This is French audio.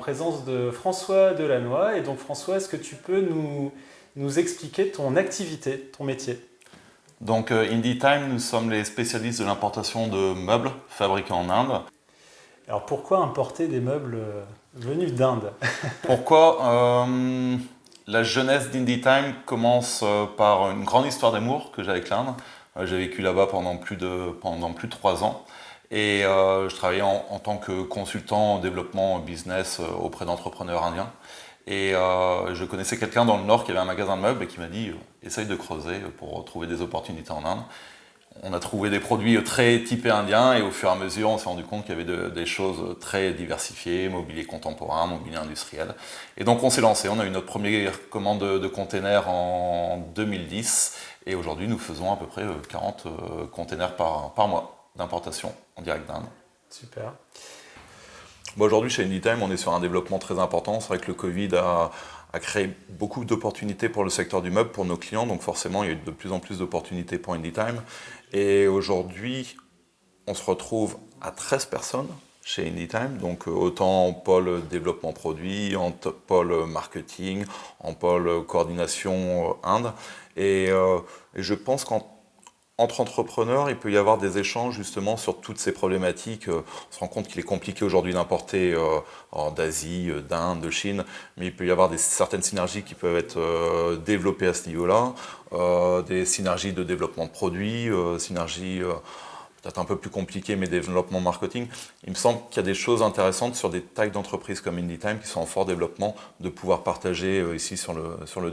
présence de François Delannoy. Et donc François, est-ce que tu peux nous expliquer ton activité, ton métier? Donc IndieTime, nous sommes les spécialistes de l'importation de meubles fabriqués en Inde. Alors pourquoi importer des meubles venus d'Inde? Pourquoi la jeunesse d'IndieTime commence par une grande histoire d'amour que j'ai avec l'Inde. J'ai vécu là-bas pendant plus de 3 ans. Et je travaillais en tant que consultant en développement business auprès d'entrepreneurs indiens. Et je connaissais quelqu'un dans le Nord qui avait un magasin de meubles et qui m'a dit essaye de creuser pour trouver des opportunités en Inde. On a trouvé des produits très typés indiens et au fur et à mesure, on s'est rendu compte qu'il y avait des choses très diversifiées, mobilier contemporain, mobilier industriel. Et donc on s'est lancé, on a eu notre première commande de containers en 2010 et aujourd'hui nous faisons à peu près 40 containers par mois d'importation en direct d'Inde. Super. Bon, aujourd'hui chez IndieTime, on est sur un développement très important. C'est vrai que le Covid a créé beaucoup d'opportunités pour le secteur du meuble, pour nos clients, donc forcément il y a eu de plus en plus d'opportunités pour IndieTime. Et aujourd'hui, on se retrouve à 13 personnes chez IndieTime, donc autant en pôle développement produit, en pôle marketing, en pôle coordination Inde. Et je pense qu'entre entrepreneurs, il peut y avoir des échanges justement sur toutes ces problématiques. On se rend compte qu'il est compliqué aujourd'hui d'importer d'Asie, d'Inde, de Chine, mais il peut y avoir certaines synergies qui peuvent être développées à ce niveau-là, des synergies de développement de produits, synergies peut-être un peu plus compliquées, mais développement marketing. Il me semble qu'il y a des choses intéressantes sur des tailles d'entreprises comme IndieTime qui sont en fort développement, de pouvoir partager ici sur le